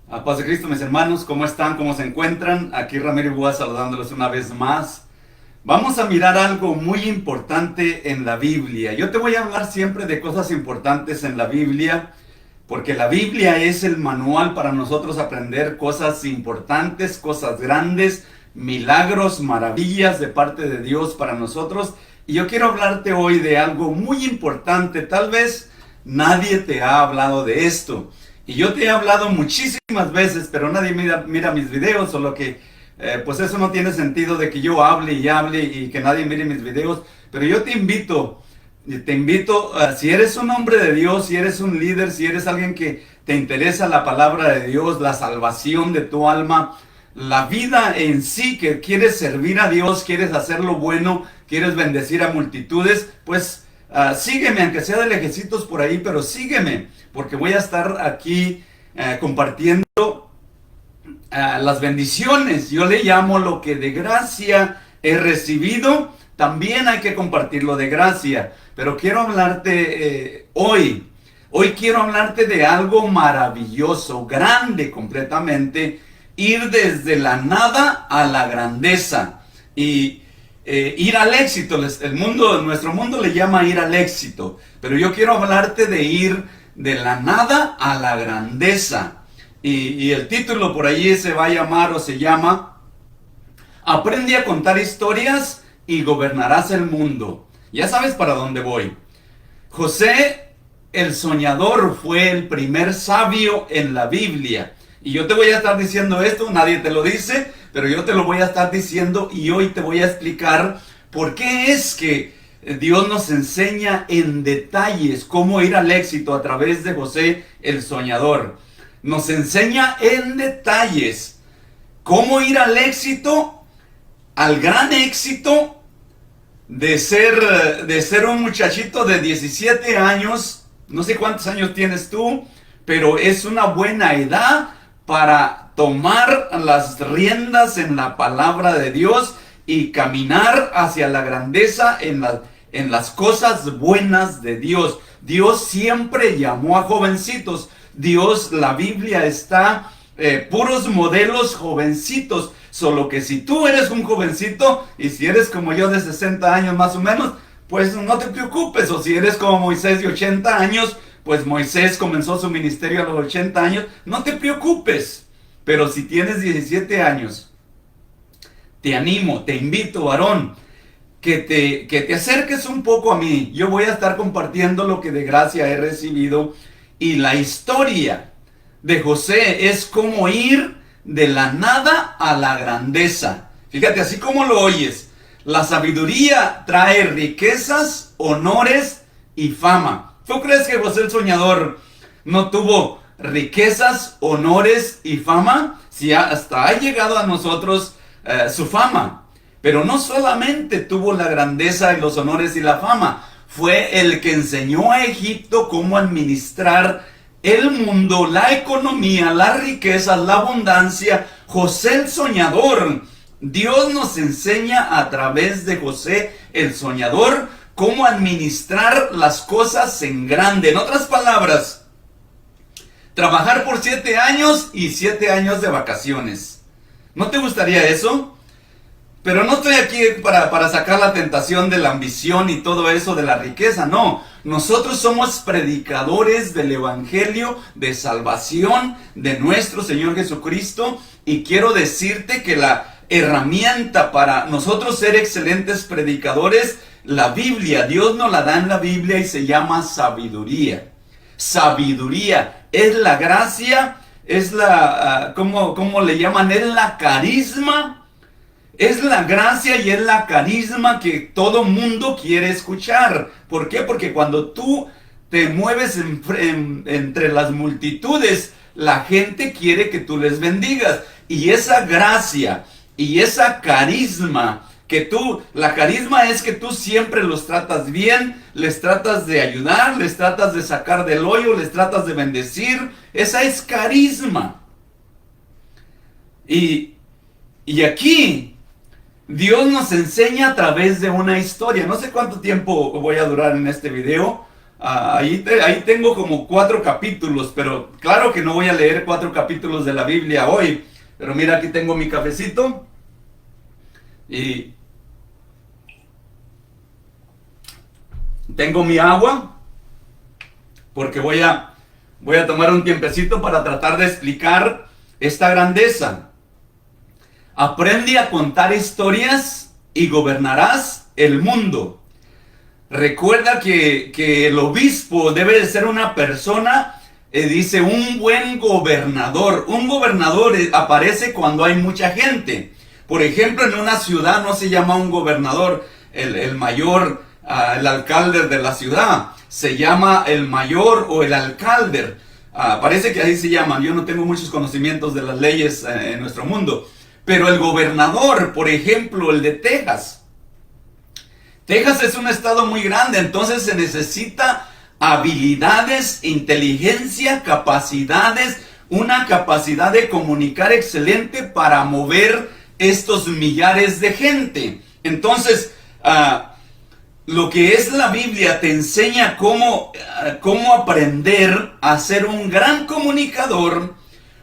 A paz de Cristo, mis hermanos, ¿cómo están? ¿Cómo se encuentran? Aquí Ramiro Búa saludándolos una vez más. Vamos a mirar algo muy importante en la Biblia. Yo te voy a hablar siempre de cosas importantes en la Biblia, porque la Biblia es el manual para nosotros aprender cosas importantes, cosas grandes, milagros, maravillas de parte de Dios para nosotros. Y yo quiero hablarte hoy de algo muy importante. Tal vez nadie te ha hablado de esto. Y yo te he hablado muchísimas veces, pero nadie mira mis videos, solo que pues eso no tiene sentido de que yo hable y hable y que nadie mire mis videos. Pero yo te invito, si eres un hombre de Dios, si eres un líder, si eres alguien que te interesa la palabra de Dios, la salvación de tu alma, la vida en sí, que quieres servir a Dios, quieres hacer lo bueno, quieres bendecir a multitudes, pues sígueme, aunque sea de lejecitos por ahí, pero sígueme, porque voy a estar aquí compartiendo las bendiciones. Yo le llamo lo que de gracia he recibido, también hay que compartirlo de gracia. Pero quiero hablarte hoy. Hoy quiero hablarte de algo maravilloso, grande completamente, ir desde la nada a la grandeza y ir al éxito. Nuestro mundo le llama ir al éxito, pero yo quiero hablarte de ir de la nada a la grandeza. Y el título por allí se va a llamar o se llama Aprende a contar historias y gobernarás el mundo. Ya sabes para dónde voy. José el soñador fue el primer sabio en la Biblia. Y yo te voy a estar diciendo esto, nadie te lo dice, pero yo te lo voy a estar diciendo y hoy te voy a explicar por qué es que Dios nos enseña en detalles cómo ir al éxito a través de José el soñador. Nos enseña en detalles cómo ir al éxito, al gran éxito de ser un muchachito de 17 años, no sé cuántos años tienes tú, pero es una buena edad para tomar las riendas en la palabra de Dios y caminar hacia la grandeza en las cosas buenas de Dios. Dios siempre llamó a jovencitos. Dios, la Biblia está puros modelos jovencitos. Solo que si tú eres un jovencito y si eres como yo de 60 años más o menos, pues no te preocupes. O si eres como Moisés de 80 años, pues Moisés comenzó su ministerio a los 80 años, no te preocupes. Pero si tienes 17 años, te animo, te invito, varón, que te acerques un poco a mí. Yo voy a estar compartiendo lo que de gracia he recibido. Y la historia de José es como ir de la nada a la grandeza. Fíjate, así como lo oyes, la sabiduría trae riquezas, honores y fama. ¿Tú crees que José el soñador no tuvo riquezas, honores y fama? Si hasta ha llegado a nosotros su fama. Pero no solamente tuvo la grandeza y los honores y la fama, fue el que enseñó a Egipto cómo administrar el mundo, la economía, las riquezas, la abundancia. José el soñador. Dios nos enseña a través de José el soñador cómo administrar las cosas en grande. En otras palabras, trabajar por 7 años y 7 años de vacaciones. ¿No te gustaría eso? Pero no estoy aquí para sacar la tentación de la ambición y todo eso de la riqueza, no. Nosotros somos predicadores del Evangelio de salvación de nuestro Señor Jesucristo. Y quiero decirte que la herramienta para nosotros ser excelentes predicadores, la Biblia, Dios nos la da en la Biblia y se llama sabiduría. Sabiduría es la gracia, es la, ¿cómo le llaman? Es la carisma. Es la gracia y es la carisma que todo mundo quiere escuchar. ¿Por qué? Porque cuando tú te mueves entre las multitudes, la gente quiere que tú les bendigas. Y esa gracia y esa carisma la carisma es que tú siempre los tratas bien, les tratas de ayudar, les tratas de sacar del hoyo, les tratas de bendecir. Esa es carisma. Y aquí Dios nos enseña a través de una historia. No sé cuánto tiempo voy a durar en este video, Ahí tengo como 4 capítulos, pero claro que no voy a leer 4 capítulos de la Biblia hoy. Pero mira, aquí tengo mi cafecito y tengo mi agua, porque voy a tomar un tiempecito para tratar de explicar esta grandeza. Aprende a contar historias y gobernarás el mundo. Recuerda que el obispo debe de ser una persona, dice, un buen gobernador. Un gobernador aparece cuando hay mucha gente. Por ejemplo, en una ciudad no se llama un gobernador, el mayor, el alcalde de la ciudad. Se llama el mayor o el alcalde. Parece que así se llaman. Yo no tengo muchos conocimientos de las leyes en nuestro mundo. Pero el gobernador, por ejemplo, el de Texas. Texas es un estado muy grande, entonces se necesita habilidades, inteligencia, capacidades, una capacidad de comunicar excelente para mover estos millares de gente. Entonces, lo que es la Biblia te enseña cómo aprender a ser un gran comunicador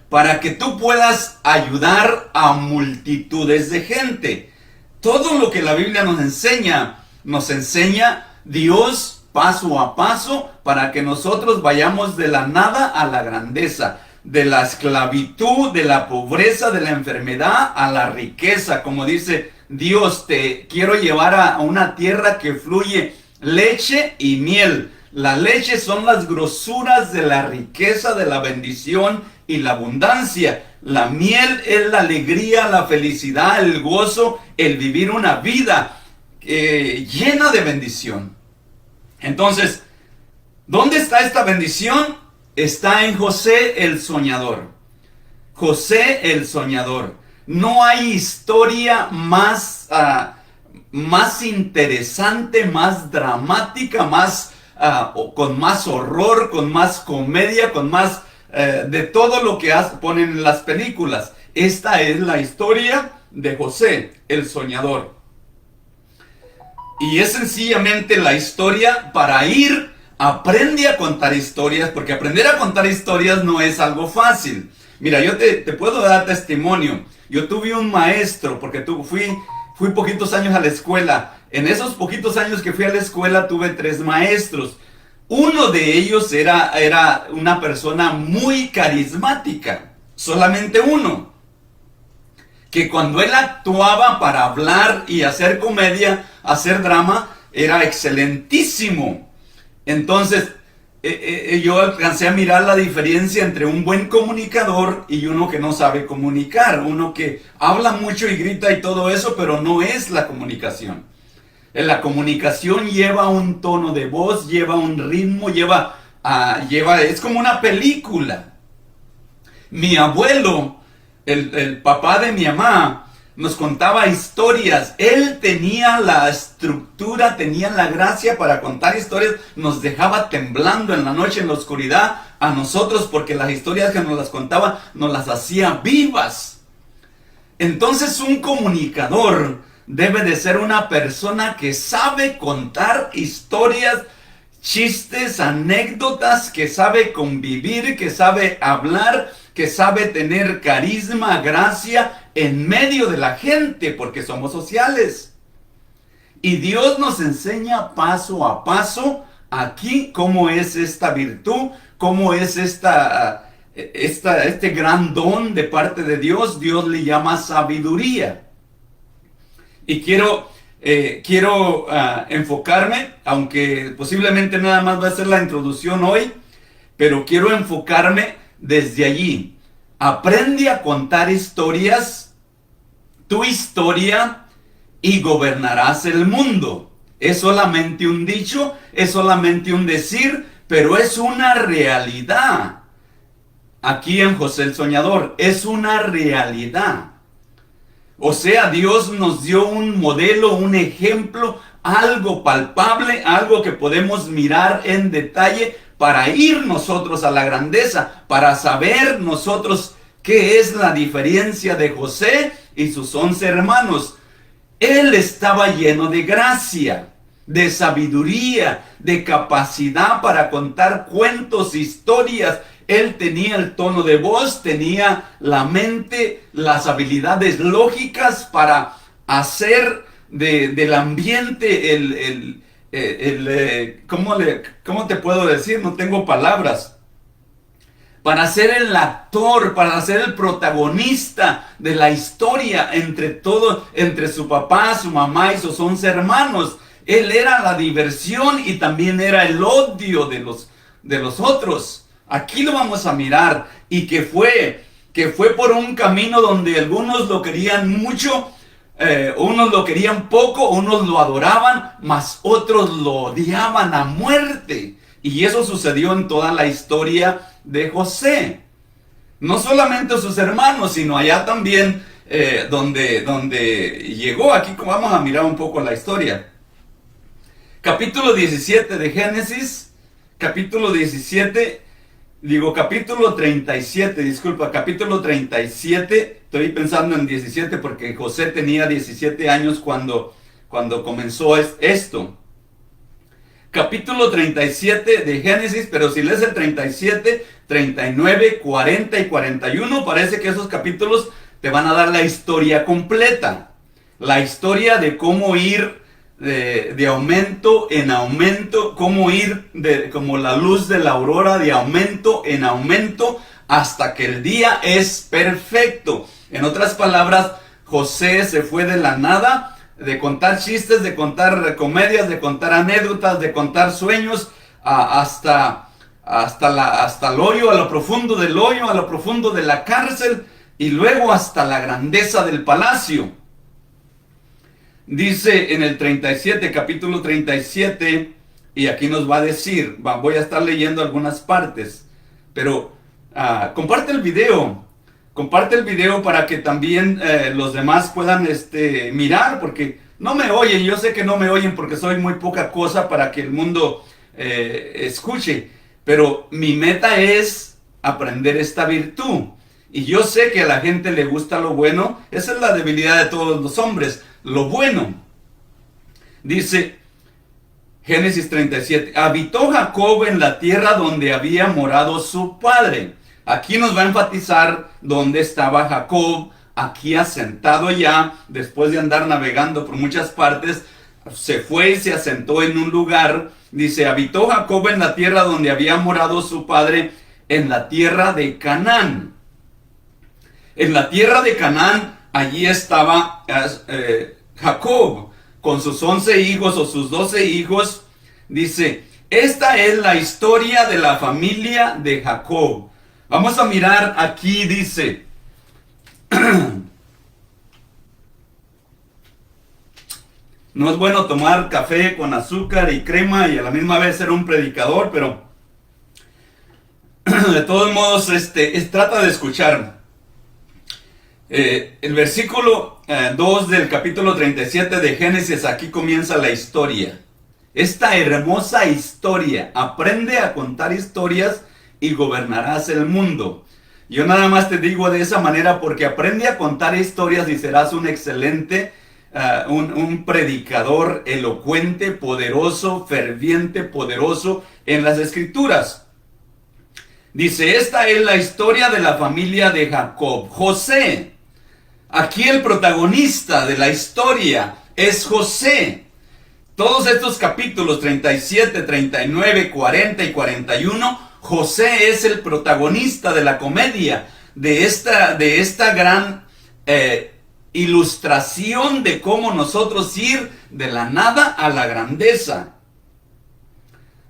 para que tú puedas ayudar a multitudes de gente. Todo lo que la Biblia nos enseña Dios paso a paso para que nosotros vayamos de la nada a la grandeza, de la esclavitud, de la pobreza, de la enfermedad a la riqueza. Como dice Dios, te quiero llevar a una tierra que fluye leche y miel. La leche son las grosuras de la riqueza, de la bendición y la abundancia. La miel es la alegría, la felicidad, el gozo, el vivir una vida llena de bendición. Entonces, ¿dónde está esta bendición? Está en José el soñador. José el soñador. No hay historia más interesante, más dramática, con más horror, con más comedia, con más de todo lo que ponen en las películas. Esta es la historia de José el soñador. Y es sencillamente la historia para aprende a contar historias, porque aprender a contar historias no es algo fácil. Mira, yo te puedo dar testimonio. Yo tuve un maestro, porque fui poquitos años a la escuela. En esos poquitos años que fui a la escuela tuve 3 maestros. Uno de ellos era una persona muy carismática, solamente uno. Que cuando él actuaba para hablar y hacer comedia, hacer drama, era excelentísimo. Entonces, yo alcancé a mirar la diferencia entre un buen comunicador y uno que no sabe comunicar. Uno que habla mucho y grita y todo eso, pero no es la comunicación. La comunicación lleva un tono de voz, lleva un ritmo, es como una película. Mi abuelo, el papá de mi mamá, nos contaba historias. Él tenía la estructura, tenía la gracia para contar historias. Nos dejaba temblando en la noche, en la oscuridad, a nosotros, porque las historias que nos las contaba nos las hacía vivas. Entonces, un comunicador debe de ser una persona que sabe contar historias, chistes, anécdotas, que sabe convivir, que sabe hablar, que sabe tener carisma, gracia en medio de la gente, porque somos sociales. Y Dios nos enseña paso a paso aquí cómo es esta virtud, cómo es este gran don de parte de Dios. Dios le llama sabiduría. Y quiero enfocarme, aunque posiblemente nada más va a ser la introducción hoy, pero quiero enfocarme desde allí. Aprende a contar historias, tu historia, y gobernarás el mundo. Es solamente un dicho, es solamente un decir, pero es una realidad. Aquí en José el Soñador, es una realidad. O sea, Dios nos dio un modelo, un ejemplo, algo palpable, algo que podemos mirar en detalle para ir nosotros a la grandeza, para saber nosotros qué es la diferencia de José y sus 11 hermanos. Él estaba lleno de gracia. de sabiduría, de capacidad para contar cuentos, historias. Él tenía el tono de voz, tenía la mente, las habilidades lógicas para hacer del ambiente ¿cómo te puedo decir? No tengo palabras. Para ser el actor, para ser el protagonista de la historia entre su papá, su mamá y sus 11 hermanos. Él era la diversión y también era el odio de los otros. Aquí lo vamos a mirar, y que fue por un camino donde algunos lo querían mucho, unos lo querían poco, unos lo adoraban, mas otros lo odiaban a muerte. Y eso sucedió en toda la historia de José. No solamente sus hermanos, sino allá también donde llegó. Aquí vamos a mirar un poco la historia. Capítulo 17 de Génesis, capítulo 37, capítulo 37, estoy pensando en 17 porque José tenía 17 años cuando comenzó esto. Capítulo 37 de Génesis, pero si lees el 37, 39, 40 y 41, parece que esos capítulos te van a dar la historia completa. La historia de cómo ir de aumento en aumento, cómo ir como la luz de la aurora, de aumento en aumento, hasta que el día es perfecto. En otras palabras, José se fue de la nada, de contar chistes, de contar comedias, de contar anécdotas, de contar sueños, hasta el hoyo, a lo profundo del hoyo, a lo profundo de la cárcel, y luego hasta la grandeza del palacio. Dice en el 37, capítulo 37, y aquí nos va a decir, voy a estar leyendo algunas partes, pero comparte el video para que también los demás puedan mirar, porque no me oyen. Yo sé que no me oyen porque soy muy poca cosa para que el mundo escuche, pero mi meta es aprender esta virtud, y yo sé que a la gente le gusta lo bueno. Esa es la debilidad de todos los hombres, lo bueno. Dice Génesis 37, habitó Jacob en la tierra donde había morado su padre. Aquí nos va a enfatizar dónde estaba Jacob, aquí asentado ya, después de andar navegando por muchas partes, se fue y se asentó en un lugar. Dice, habitó Jacob en la tierra donde había morado su padre, en la tierra de Canaán. En la tierra de Canaán, allí estaba Jacob con sus 11 hijos o sus 12 hijos. Dice, esta es la historia de la familia de Jacob. Vamos a mirar aquí, dice, no es bueno tomar café con azúcar y crema y a la misma vez ser un predicador, pero de todos modos trata de escuchar. El versículo 2 del capítulo 37 de Génesis, aquí comienza la historia. Esta hermosa historia, aprende a contar historias y gobernarás el mundo. Yo nada más te digo de esa manera porque aprende a contar historias y serás un excelente, un predicador elocuente, poderoso, ferviente, poderoso en las escrituras. Dice, esta es la historia de la familia de Jacob. José. Aquí el protagonista de la historia es José. Todos estos capítulos 37, 39, 40 y 41, José es el protagonista de la comedia, de esta gran ilustración de cómo nosotros ir de la nada a la grandeza.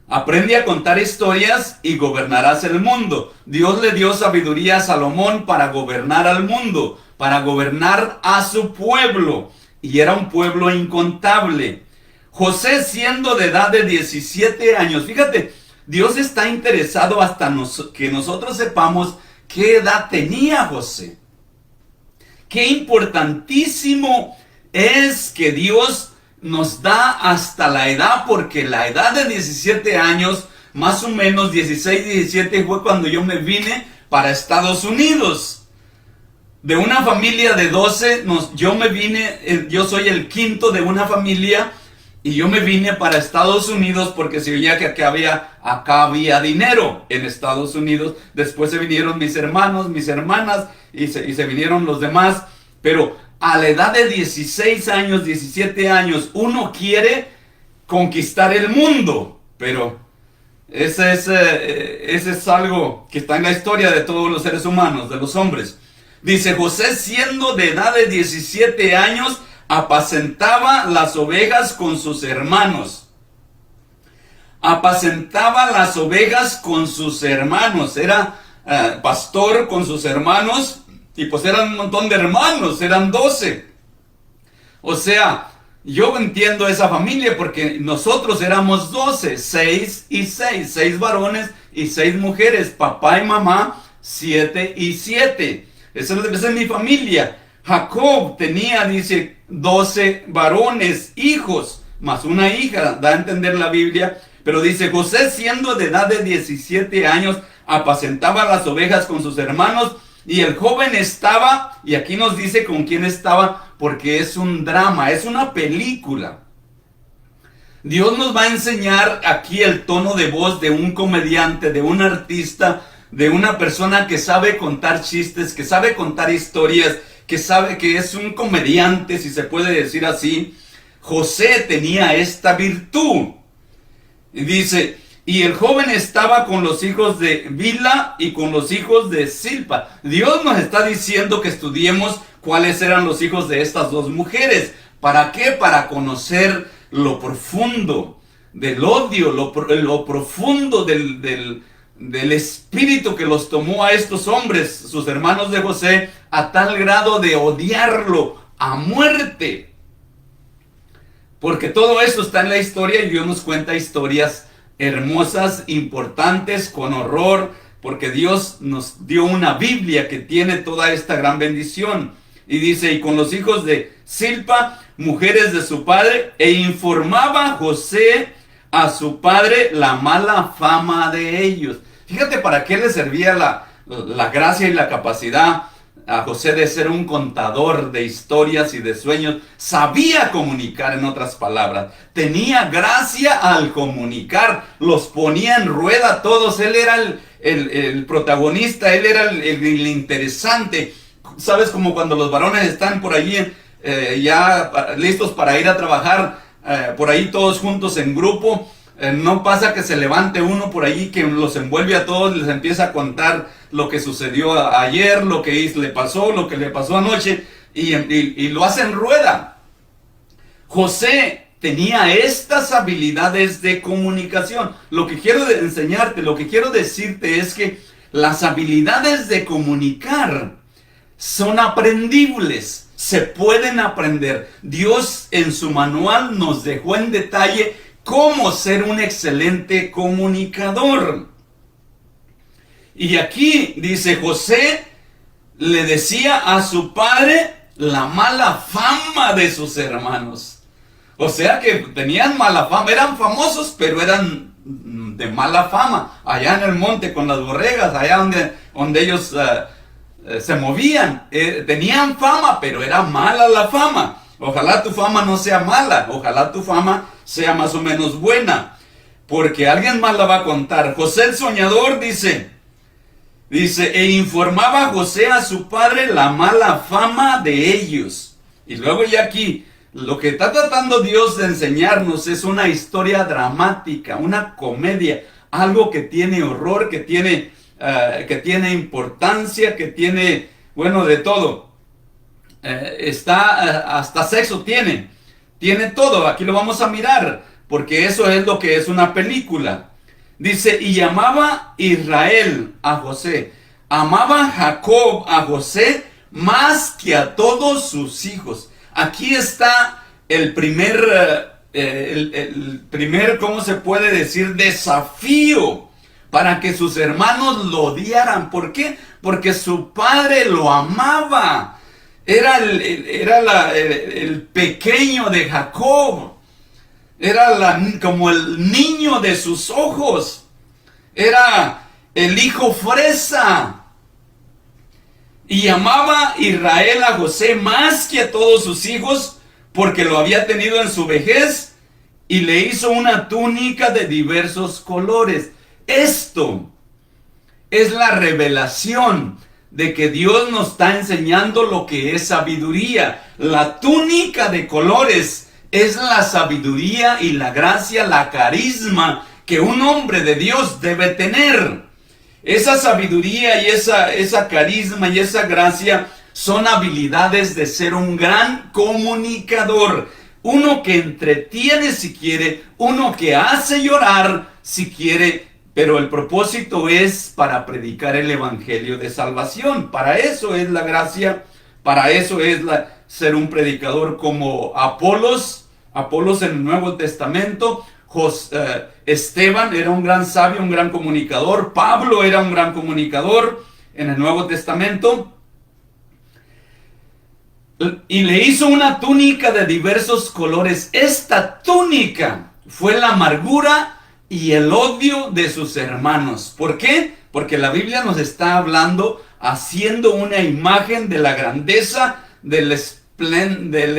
Aprende a contar historias y gobernarás el mundo. Dios le dio sabiduría a Salomón para gobernar al mundo, para gobernar a su pueblo, y era un pueblo incontable. José, siendo de edad de 17 años, fíjate, Dios está interesado hasta que nosotros sepamos qué edad tenía José. Qué importantísimo es que Dios nos da hasta la edad, porque la edad de 17 años, más o menos 16, 17, fue cuando yo me vine para Estados Unidos. De una familia de 12, yo soy el quinto de una familia Y yo me vine para Estados Unidos porque se veía que acá había dinero en Estados Unidos. Después se vinieron mis hermanos, mis hermanas y se vinieron los demás. Pero a la edad de 16 años, 17 años, uno quiere conquistar el mundo. Pero ese es algo que está en la historia de todos los seres humanos, de los hombres. Dice, José, siendo de edad de 17 años, apacentaba las ovejas con sus hermanos. Apacentaba las ovejas con sus hermanos. Era pastor con sus hermanos. Y pues eran un montón de hermanos. Eran 12. O sea, yo entiendo esa familia porque nosotros éramos 12. 6 y 6. 6 varones y 6 mujeres. Papá y mamá, 7 y 7. Esa es mi familia. Jacob tenía, dice, 12 varones, hijos, más una hija, da a entender la Biblia. Pero dice, José, siendo de edad de 17 años, apacentaba las ovejas con sus hermanos. Y el joven estaba, y aquí nos dice con quién estaba, porque es un drama, es una película. Dios nos va a enseñar aquí el tono de voz de un comediante, de un artista, de una persona que sabe contar chistes, que sabe contar historias, que sabe que es un comediante, si se puede decir así. José tenía esta virtud. Y dice, y el joven estaba con los hijos de Bilha y con los hijos de Zilpa. Dios nos está diciendo que estudiemos cuáles eran los hijos de estas dos mujeres. ¿Para qué? Para conocer lo profundo del odio, lo profundo del espíritu que los tomó a estos hombres, sus hermanos de José, a tal grado de odiarlo a muerte. Porque todo esto está en la historia y Dios nos cuenta historias hermosas, importantes, con horror, porque Dios nos dio una Biblia que tiene toda esta gran bendición. Y dice, y con los hijos de Zilpa, mujeres de su padre, e informaba José a su padre la mala fama de ellos. Fíjate para qué le servía la gracia y la capacidad a José de ser un contador de historias y de sueños. Sabía comunicar, en otras palabras. Tenía gracia al comunicar. Los ponía en rueda a todos. Él era el protagonista, él era el interesante. ¿Sabes? Como cuando los varones están por allí ya listos para ir a trabajar, por ahí todos juntos en grupo. No pasa que se levante uno por allí que los envuelve a todos, les empieza a contar lo que sucedió ayer, lo que le pasó, lo que le pasó anoche, y lo hace en rueda. José tenía estas habilidades de comunicación. Lo que quiero enseñarte, lo que quiero decirte es que las habilidades de comunicar son aprendibles, se pueden aprender. Dios en su manual nos dejó en detalle cómo ser un excelente comunicador. Y aquí dice, José le decía a su padre la mala fama de sus hermanos. O sea que tenían mala fama, eran famosos, pero eran de mala fama. Allá en el monte con las borregas, allá donde ellos se movían, tenían fama, pero era mala la fama. Ojalá tu fama no sea mala, ojalá tu fama sea más o menos buena, porque alguien más la va a contar. José el soñador dice, e informaba a José a su padre la mala fama de ellos. Y luego ya aquí, lo que está tratando Dios de enseñarnos es una historia dramática, una comedia, algo que tiene horror, que tiene importancia, que tiene, bueno, de todo. Hasta sexo tiene todo. Aquí lo vamos a mirar, porque eso es lo que es una película. Dice, y llamaba Israel a José, amaba Jacob a José más que a todos sus hijos. Aquí está el primer, ¿cómo se puede decir? Desafío para que sus hermanos lo odiaran. ¿Por qué? Porque su padre lo amaba. Era el pequeño de Jacob. Era como el niño de sus ojos. Era el hijo fresa. Y amaba Israel a José más que a todos sus hijos, porque lo había tenido en su vejez y le hizo una túnica de diversos colores. Esto es la revelación de que Dios nos está enseñando lo que es sabiduría. La túnica de colores es la sabiduría y la gracia, la carisma que un hombre de Dios debe tener. Esa sabiduría y esa carisma y esa gracia son habilidades de ser un gran comunicador. Uno que entretiene si quiere, uno que hace llorar si quiere, pero el propósito es para predicar el evangelio de salvación. Para eso es la gracia, para eso es ser un predicador como Apolos en el Nuevo Testamento. Esteban era un gran sabio, un gran comunicador. Pablo era un gran comunicador en el Nuevo Testamento. Y le hizo una túnica de diversos colores. Esta túnica fue la amargura y el odio de sus hermanos. ¿Por qué? Porque la Biblia nos está hablando, haciendo una imagen de la grandeza, del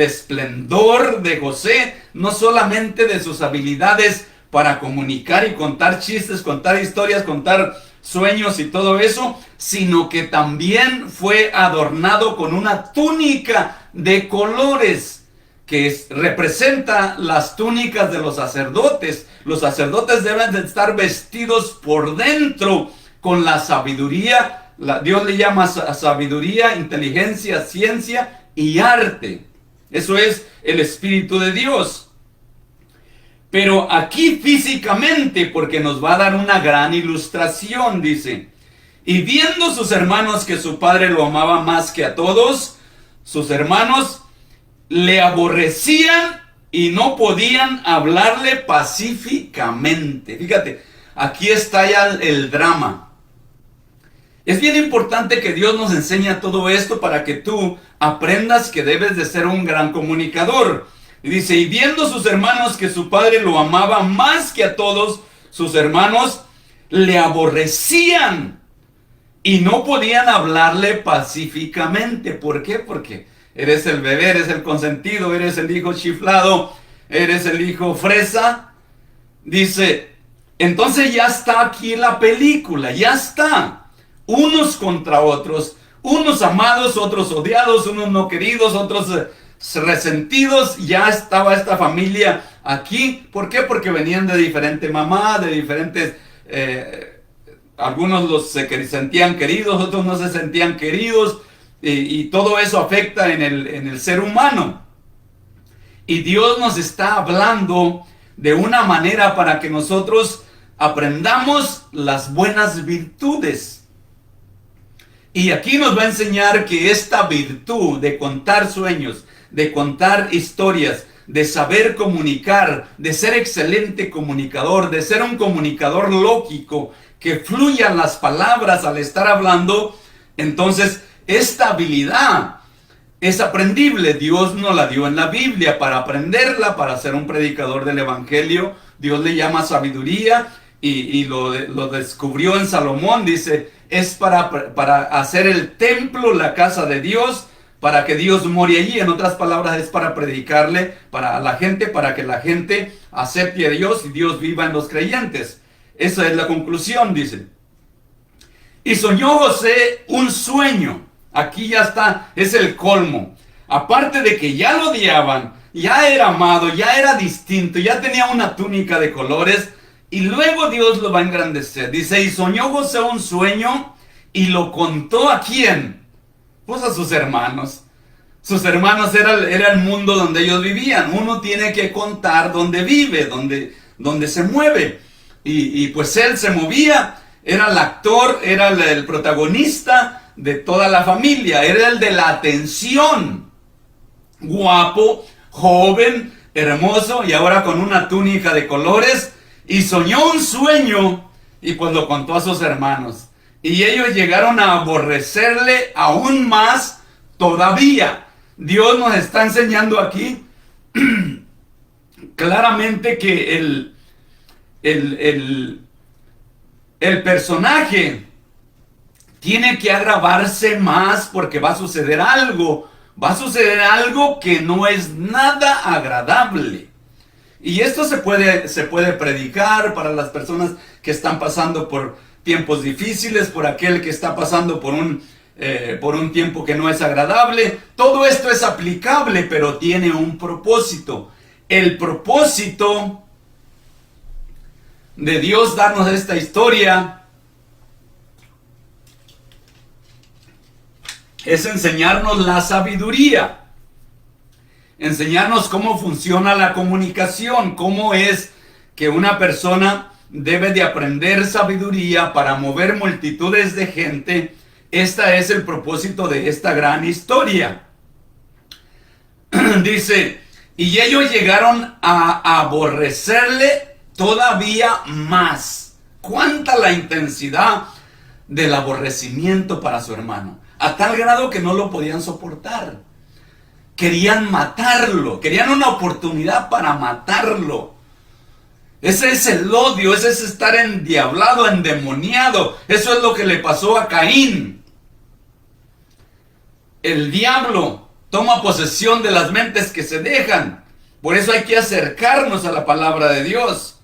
esplendor de José, no solamente de sus habilidades para comunicar y contar chistes, contar historias, contar sueños y todo eso, sino que también fue adornado con una túnica de colores que representa las túnicas de los sacerdotes. Los sacerdotes deben de estar vestidos por dentro con la sabiduría. Dios le llama sabiduría, inteligencia, ciencia y arte. Eso es el Espíritu de Dios. Pero aquí físicamente, porque nos va a dar una gran ilustración, dice: y viendo sus hermanos que su padre lo amaba más que a todos, sus hermanos le aborrecían y no podían hablarle pacíficamente. Fíjate, aquí está ya el drama. Es bien importante que Dios nos enseñe todo esto para que tú aprendas que debes de ser un gran comunicador. Y dice: y viendo sus hermanos que su padre lo amaba más que a todos, sus hermanos le aborrecían y no podían hablarle pacíficamente. ¿Por qué? Porque eres el bebé, eres el consentido, eres el hijo chiflado, eres el hijo fresa. Dice, entonces ya está aquí la película, ya está. Unos contra otros, unos amados, otros odiados, unos no queridos, otros resentidos. Ya estaba esta familia aquí. ¿Por qué? Porque venían de diferente mamá, de diferentes... algunos se sentían queridos, otros no se sentían queridos. Y todo eso afecta en el ser humano. Y Dios nos está hablando de una manera para que nosotros aprendamos las buenas virtudes. Y aquí nos va a enseñar que esta virtud de contar sueños, de contar historias, de saber comunicar, de ser excelente comunicador, de ser un comunicador lógico, que fluyan las palabras al estar hablando, entonces esta habilidad es aprendible. Dios nos la dio en la Biblia para aprenderla, para ser un predicador del evangelio. Dios le llama sabiduría y lo descubrió en Salomón. Dice, es para hacer el templo, la casa de Dios, para que Dios more allí. En otras palabras, es para predicarle para la gente, para que la gente acepte a Dios y Dios viva en los creyentes. Esa es la conclusión, dice. Y soñó José un sueño. Aquí ya está, es el colmo. Aparte de que ya lo odiaban, ya era amado, ya era distinto, ya tenía una túnica de colores, y luego Dios lo va a engrandecer. Dice, y soñó José un sueño y lo contó ¿a quién? Pues a sus hermanos. Sus hermanos era el mundo donde ellos vivían. Uno tiene que contar dónde vive, dónde se mueve. Y pues él se movía, era el actor, era el protagonista de toda la familia, era el de la atención, guapo, joven, hermoso, y ahora con una túnica de colores, y soñó un sueño, y pues lo contó a sus hermanos, y ellos llegaron a aborrecerle aún más todavía. Dios nos está enseñando aquí claramente que el personaje tiene que agravarse más, porque va a suceder algo que no es nada agradable. Y esto se puede predicar para las personas que están pasando por tiempos difíciles, por aquel que está pasando por un tiempo que no es agradable. Todo esto es aplicable, pero tiene un propósito. El propósito de Dios darnos esta historia es enseñarnos la sabiduría, enseñarnos cómo funciona la comunicación, cómo es que una persona debe de aprender sabiduría para mover multitudes de gente. Este es el propósito de esta gran historia. Dice, y ellos llegaron a aborrecerle todavía más. ¿Cuánta la intensidad del aborrecimiento para su hermano? A tal grado que no lo podían soportar. Querían matarlo, querían una oportunidad para matarlo. Ese es el odio, ese es estar endiablado, endemoniado. Eso es lo que le pasó a Caín. El diablo toma posesión de las mentes que se dejan. Por eso hay que acercarnos a la palabra de Dios.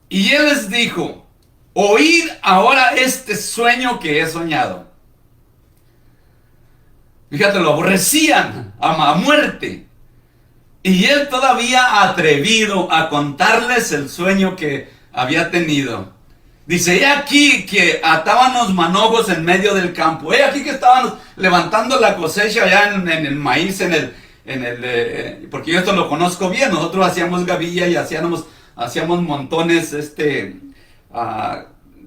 Y él les dijo, oíd ahora este sueño que he soñado. Fíjate, lo aborrecían a muerte. Y él todavía atrevido a contarles el sueño que había tenido. Dice, he aquí que ataban los manojos en medio del campo. He aquí que estaban levantando la cosecha allá en el maíz, porque yo esto lo conozco bien. Nosotros hacíamos gavilla y hacíamos montones,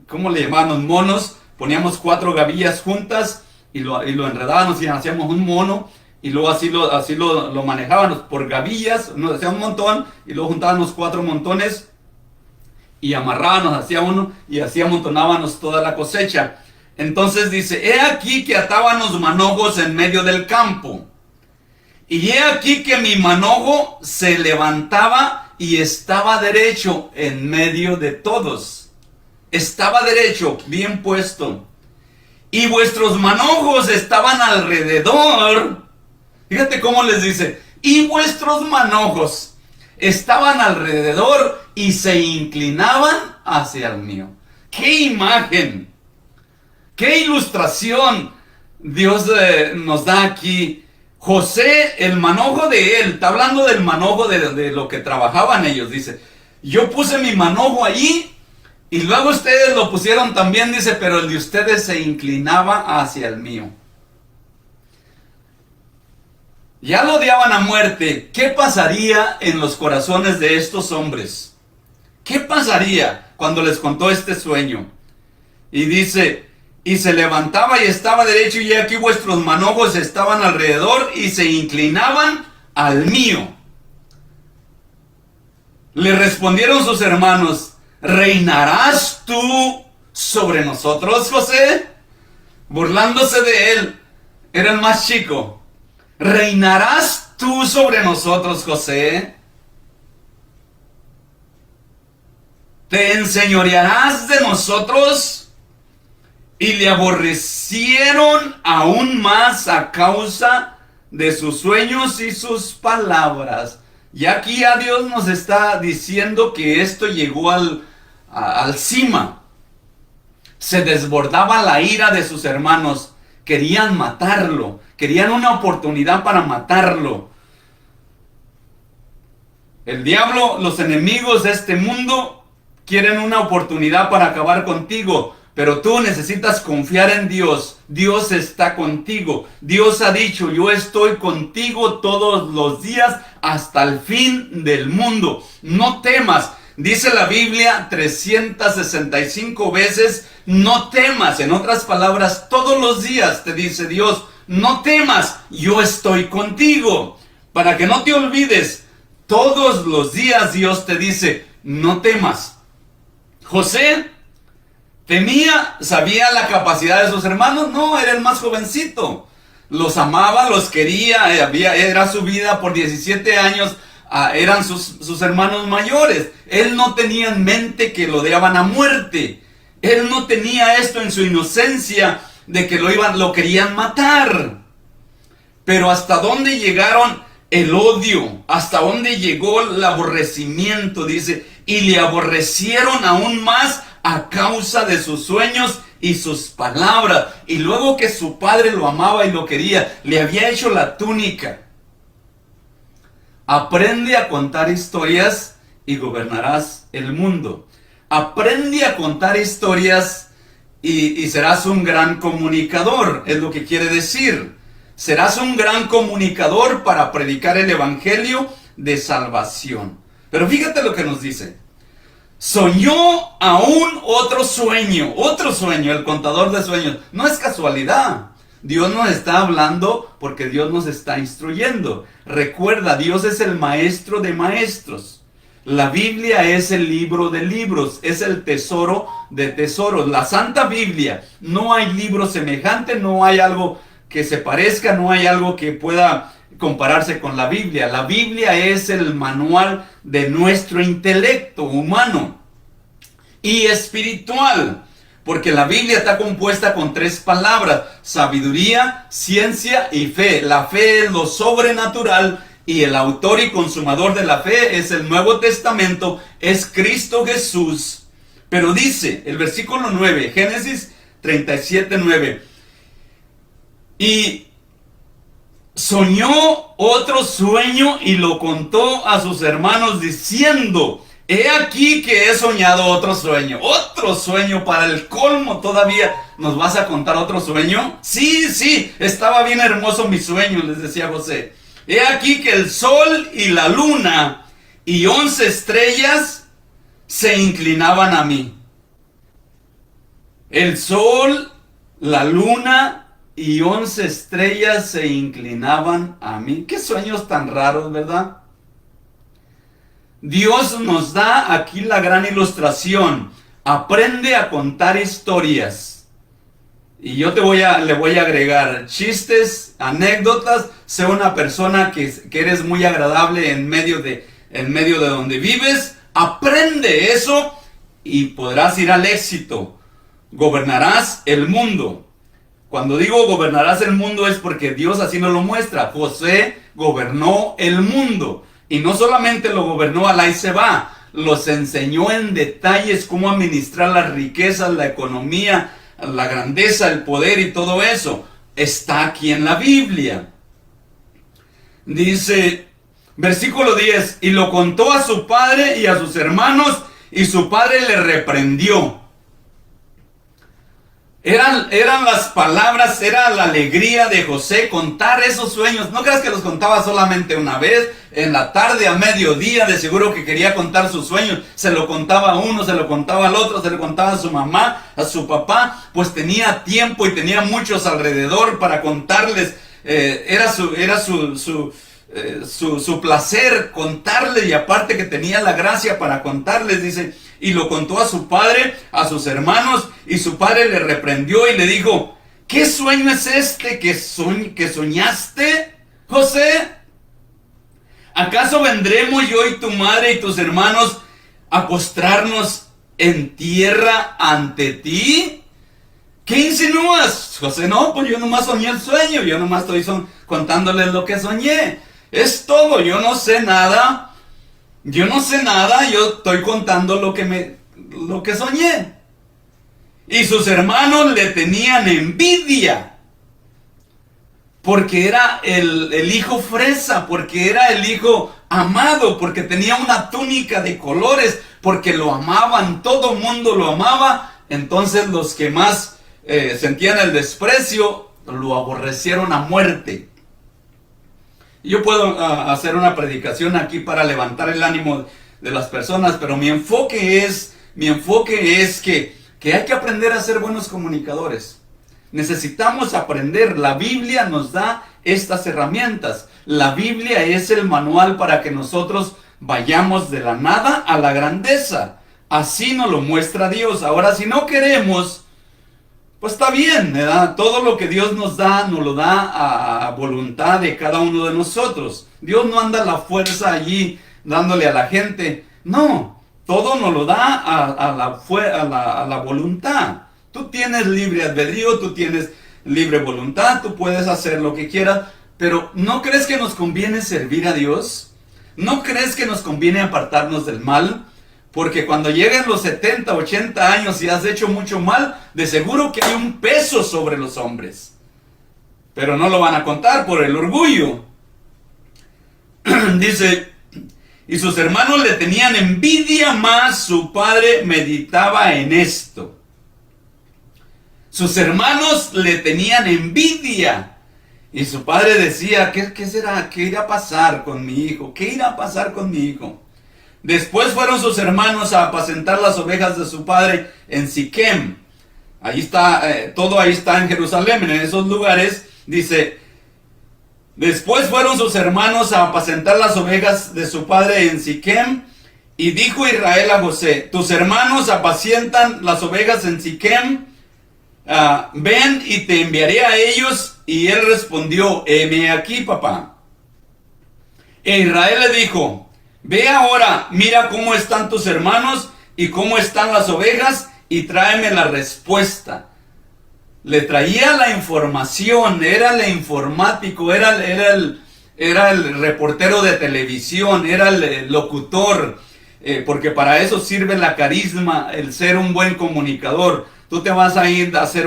¿cómo le llamábamos? Monos. Poníamos 4 gavillas juntas y lo enredábamos y hacíamos un mono. Y luego así lo manejábamos por gavillas, nos hacía un montón, y luego juntábamos 4 montones, y amarrábamos, hacía uno, y así amontonábamos toda la cosecha. Entonces dice, he aquí que ataban los manojos en medio del campo, y he aquí que mi manojo se levantaba y estaba derecho en medio de todos. Estaba derecho, bien puesto. Y vuestros manojos estaban alrededor. Fíjate cómo les dice, y vuestros manojos estaban alrededor y se inclinaban hacia el mío. ¡Qué imagen! ¡Qué ilustración Dios nos da aquí! José, el manojo de él, está hablando del manojo de lo que trabajaban ellos, dice, yo puse mi manojo allí y luego ustedes lo pusieron también, dice, pero el de ustedes se inclinaba hacia el mío. Ya lo odiaban a muerte. ¿Qué pasaría en los corazones de estos hombres? ¿Qué pasaría cuando les contó este sueño? Y dice, y se levantaba y estaba derecho, y aquí vuestros manojos estaban alrededor y se inclinaban al mío. Le respondieron sus hermanos, ¿reinarás tú sobre nosotros, José? Burlándose de él, era el más chico. ¿Reinarás tú sobre nosotros, José? ¿Te enseñorearás de nosotros? Y le aborrecieron aún más a causa de sus sueños y sus palabras. Y aquí a Dios nos está diciendo que esto llegó al cima. Se desbordaba la ira de sus hermanos. Querían matarlo. Querían una oportunidad para matarlo. El diablo, los enemigos de este mundo, quieren una oportunidad para acabar contigo. Pero tú necesitas confiar en Dios. Dios está contigo. Dios ha dicho, yo estoy contigo todos los días hasta el fin del mundo. No temas. Dice la Biblia 365 veces, no temas. En otras palabras, todos los días te dice Dios, no temas, yo estoy contigo. Para que no te olvides, todos los días Dios te dice, no temas. José tenía, sabía la capacidad de sus hermanos, no, era el más jovencito. Los amaba, los quería, era su vida por 17 años, eran sus hermanos mayores. Él no tenía en mente que lo odiaban a muerte. Él no tenía esto en su inocencia de que lo querían matar. Pero hasta dónde llegaron el odio, hasta dónde llegó el aborrecimiento, dice, y le aborrecieron aún más a causa de sus sueños y sus palabras. Y luego que su padre lo amaba y lo quería, le había hecho la túnica. Aprende a contar historias y gobernarás el mundo. Aprende a contar historias y serás un gran comunicador, es lo que quiere decir. Serás un gran comunicador para predicar el evangelio de salvación. Pero fíjate lo que nos dice. Soñó aún otro sueño, el contador de sueños. No es casualidad. Dios nos está hablando porque Dios nos está instruyendo. Recuerda, Dios es el maestro de maestros. La Biblia es el libro de libros, es el tesoro de tesoros. La Santa Biblia, no hay libro semejante, no hay algo que se parezca, no hay algo que pueda compararse con la Biblia. La Biblia es el manual de nuestro intelecto humano y espiritual, porque la Biblia está compuesta con 3 palabras: sabiduría, ciencia y fe. La fe es lo sobrenatural y el autor y consumador de la fe es el Nuevo Testamento, es Cristo Jesús. Pero dice el versículo 9, Génesis 37:9, y soñó otro sueño y lo contó a sus hermanos diciendo: he aquí que he soñado otro sueño para el colmo. ¿Todavía nos vas a contar otro sueño? Sí, estaba bien hermoso mi sueño, les decía José. He aquí que el sol y la luna y 11 estrellas se inclinaban a mí. El sol, la luna y 11 estrellas se inclinaban a mí. Qué sueños tan raros, ¿verdad? Dios nos da aquí la gran ilustración. Aprende a contar historias. Y yo le voy a agregar chistes, anécdotas. Sé una persona que eres muy agradable en medio de donde vives. Aprende eso y podrás ir al éxito. Gobernarás el mundo. Cuando digo gobernarás el mundo es porque Dios así nos lo muestra. José gobernó el mundo. Y no solamente lo gobernó al ahí se va, los enseñó en detalles cómo administrar las riquezas, la economía, la grandeza, el poder y todo eso. Está aquí en la Biblia. Dice, versículo 10, y lo contó a su padre y a sus hermanos, y su padre le reprendió. Eran las palabras, era la alegría de José contar esos sueños. No creas que los contaba solamente una vez, en la tarde, a mediodía, de seguro que quería contar sus sueños. Se lo contaba a uno, se lo contaba al otro, se lo contaba a su mamá, a su papá, pues tenía tiempo y tenía muchos alrededor para contarles. Era su placer contarles, y aparte que tenía la gracia para contarles, dice, y lo contó a su padre, a sus hermanos, y su padre le reprendió y le dijo: ¿qué sueño es este que soñaste, José? ¿Acaso vendremos yo y tu madre y tus hermanos a postrarnos en tierra ante ti? ¿Qué insinúas, José? No, pues yo nomás soñé el sueño, yo nomás estoy contándoles lo que soñé. Es todo, yo no sé nada, yo estoy contando lo que soñé. Y sus hermanos le tenían envidia, porque era el hijo fresa, porque era el hijo amado, porque tenía una túnica de colores, porque lo amaban, todo mundo lo amaba. Entonces los que más sentían el desprecio, lo aborrecieron a muerte. Yo puedo hacer una predicación aquí para levantar el ánimo de las personas, pero mi enfoque es que hay que aprender a ser buenos comunicadores. Necesitamos aprender. La Biblia nos da estas herramientas. La Biblia es el manual para que nosotros vayamos de la nada a la grandeza. Así nos lo muestra Dios. Ahora, si no queremos, pues está bien, ¿verdad? Todo lo que Dios nos lo da a voluntad de cada uno de nosotros. Dios no anda a la fuerza allí dándole a la gente. No, todo nos lo da a la voluntad. Tú tienes libre albedrío, tú tienes libre voluntad, tú puedes hacer lo que quieras, Pero ¿no crees que nos conviene servir a Dios? ¿No crees que nos conviene apartarnos del mal? Porque cuando lleguen los 70, 80 años y has hecho mucho mal, de seguro que hay un peso sobre los hombres. Pero no lo van a contar por el orgullo. Dice, y sus hermanos le tenían envidia, mas su padre meditaba en esto. Sus hermanos le tenían envidia. Y su padre decía, ¿qué será? ¿Qué irá a pasar con mi hijo? ¿Qué irá a pasar con mi hijo? Después fueron sus hermanos a apacentar las ovejas de su padre en Siquem. Ahí está, todo ahí está en Jerusalén, en esos lugares. Dice, después fueron sus hermanos a apacentar las ovejas de su padre en Siquem. Y dijo Israel a José, tus hermanos apacientan las ovejas en Siquem. Ven y te enviaré a ellos. Y él respondió, heme aquí, papá. E Israel le dijo, ve ahora, mira cómo están tus hermanos y cómo están las ovejas y tráeme la respuesta. Le traía la información, era el informático, era el reportero de televisión, era el locutor, porque para eso sirve la carisma, el ser un buen comunicador. Tú te vas a ir a ser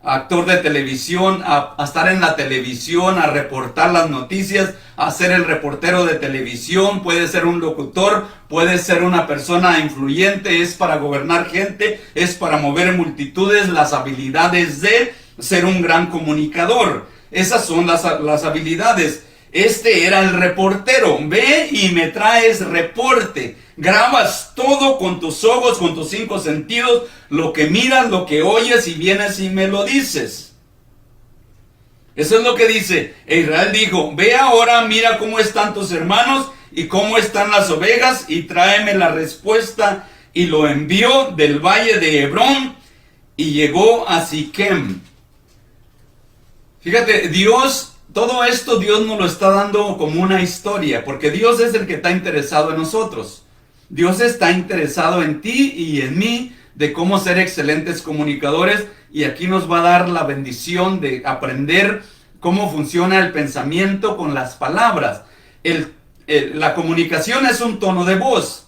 actor de televisión, a estar en la televisión, a reportar las noticias, a ser el reportero de televisión, puede ser un locutor, puede ser una persona influyente, es para gobernar gente, es para mover multitudes, las habilidades de ser un gran comunicador. Esas son las habilidades. Este era el reportero. Ve y me traes reporte. Grabas todo con tus ojos, con tus 5 sentidos, lo que miras, lo que oyes y vienes y me lo dices. Eso es lo que dice. E Israel dijo, ve ahora, mira cómo están tus hermanos y cómo están las ovejas y tráeme la respuesta. Y lo envió del valle de Hebrón y llegó a Siquem. Fíjate, Dios, todo esto Dios nos lo está dando como una historia, porque Dios es el que está interesado en nosotros. Dios está interesado en ti y en mí, de cómo ser excelentes comunicadores, y aquí nos va a dar la bendición de aprender cómo funciona el pensamiento con las palabras. La comunicación es un tono de voz.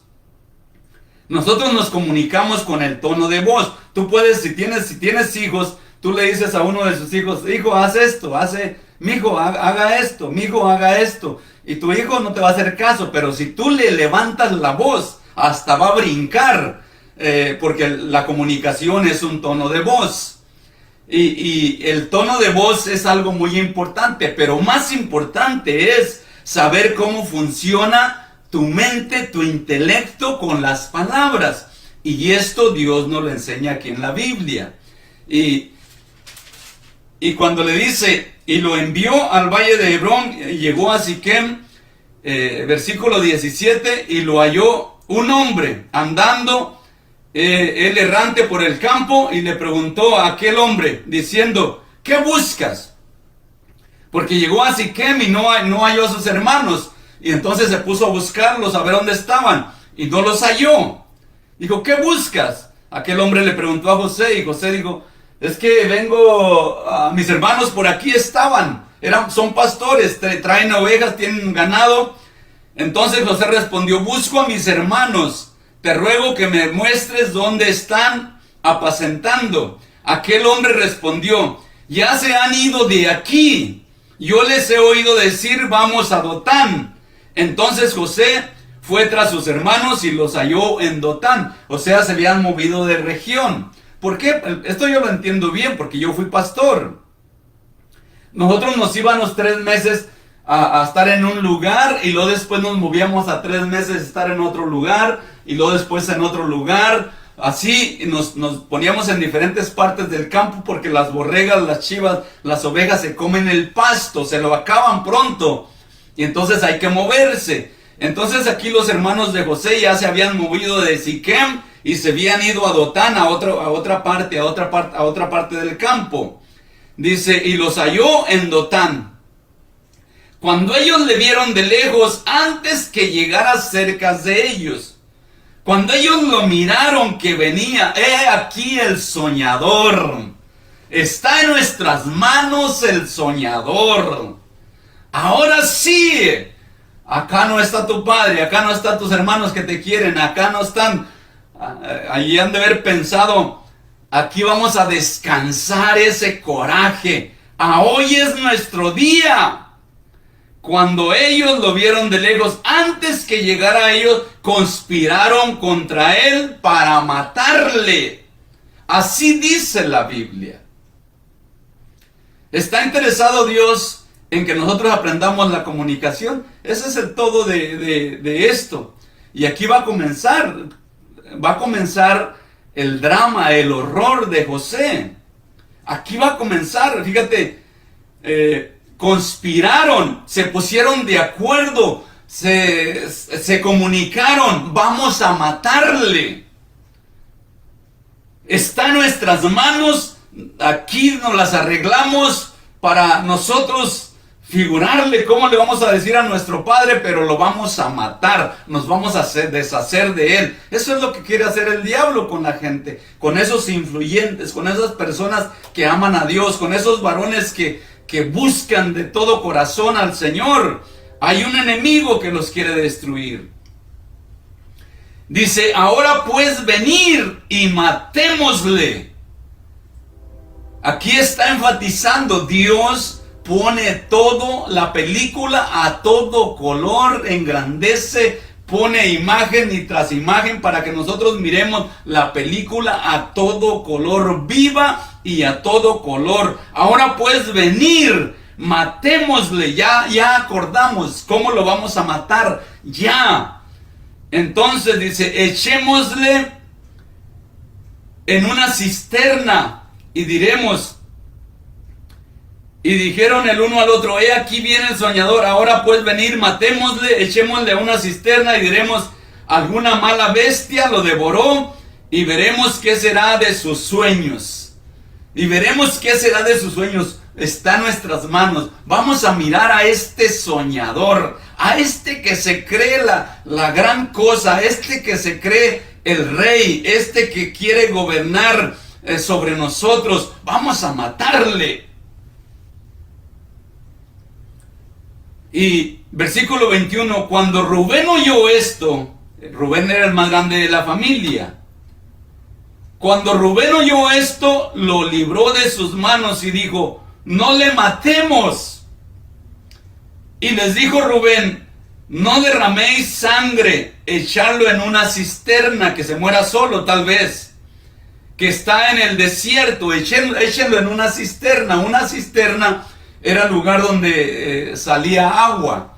Nosotros nos comunicamos con el tono de voz. Tú puedes, si tienes hijos, tú le dices a uno de sus hijos, hijo, haz esto, mijo, haga esto, mijo, haga esto. Y tu hijo no te va a hacer caso, pero si tú le levantas la voz, hasta va a brincar, porque la comunicación es un tono de voz. Y el tono de voz es algo muy importante, pero más importante es saber cómo funciona tu mente, tu intelecto con las palabras. Y esto Dios nos lo enseña aquí en la Biblia. Y cuando le dice, y lo envió al valle de Hebrón, llegó a Siquem, versículo 17, y lo halló un hombre andando, él errante por el campo, y le preguntó a aquel hombre, diciendo, ¿qué buscas? Porque llegó a Siquem y no halló a sus hermanos, y entonces se puso a buscarlos, a ver dónde estaban, y no los halló. Dijo, ¿qué buscas? Aquel hombre le preguntó a José, y José dijo, es que vengo, mis hermanos por aquí estaban, son pastores, traen ovejas, tienen ganado. Entonces José respondió, busco a mis hermanos, te ruego que me muestres dónde están apacentando. Aquel hombre respondió, ya se han ido de aquí, yo les he oído decir, vamos a Dotán. Entonces José fue tras sus hermanos y los halló en Dotán, o sea, se habían movido de región. ¿Por qué? Esto yo lo entiendo bien, porque yo fui pastor. Nosotros nos íbamos 3 meses a estar en un lugar, y luego después nos movíamos a 3 meses a estar en otro lugar, y luego después en otro lugar. Así nos poníamos en diferentes partes del campo, porque las borregas, las chivas, las ovejas se comen el pasto, se lo acaban pronto, y entonces hay que moverse. Entonces aquí los hermanos de José ya se habían movido de Siquem y se habían ido a Dotán, a otra parte del campo. Dice, y los halló en Dotán. Cuando ellos le vieron de lejos, antes que llegara cerca de ellos, cuando ellos lo miraron que venía, he aquí el soñador. Está en nuestras manos el soñador. Ahora sí, acá no está tu padre, acá no están tus hermanos que te quieren, acá no están. Allí han de haber pensado, aquí vamos a descansar ese coraje. Hoy es nuestro día. Cuando ellos lo vieron de lejos, antes que llegara a ellos, conspiraron contra él para matarle. Así dice la Biblia. ¿Está interesado Dios en que nosotros aprendamos la comunicación? Ese es el todo de esto. Y aquí va a comenzar el drama, el horror de José. Aquí va a comenzar, fíjate, conspiraron, se pusieron de acuerdo, se comunicaron, vamos a matarle. Está en nuestras manos, aquí nos las arreglamos para nosotros figurarle cómo le vamos a decir a nuestro padre, pero lo vamos a matar, nos vamos a deshacer de él. Eso es lo que quiere hacer el diablo con la gente, con esos influyentes, con esas personas que aman a Dios, con esos varones que buscan de todo corazón al Señor. Hay un enemigo que los quiere destruir. Dice, ahora pues venir y matémosle. Aquí está enfatizando, Dios pone todo, la película a todo color, engrandece, pone imagen y tras imagen para que nosotros miremos la película a todo color, viva y a todo color. Ahora pues venir, matémosle, ya acordamos cómo lo vamos a matar, ya. Entonces dice, echémosle en una cisterna y diremos, y dijeron el uno al otro, he aquí viene el soñador, ahora pues venir, matémosle, echémosle a una cisterna y diremos, alguna mala bestia lo devoró y veremos qué será de sus sueños. Y veremos qué será de sus sueños. Está en nuestras manos. Vamos a mirar a este soñador, a este que se cree la gran cosa, a este que se cree el rey, este que quiere gobernar sobre nosotros. Vamos a matarle. Y versículo 21, cuando Rubén oyó esto, Rubén era el más grande de la familia. Cuando Rubén oyó esto, lo libró de sus manos y dijo, no le matemos. Y les dijo Rubén, no derraméis sangre, echarlo en una cisterna, que se muera solo tal vez, que está en el desierto, échenlo en una cisterna. Una cisterna era el lugar donde salía agua.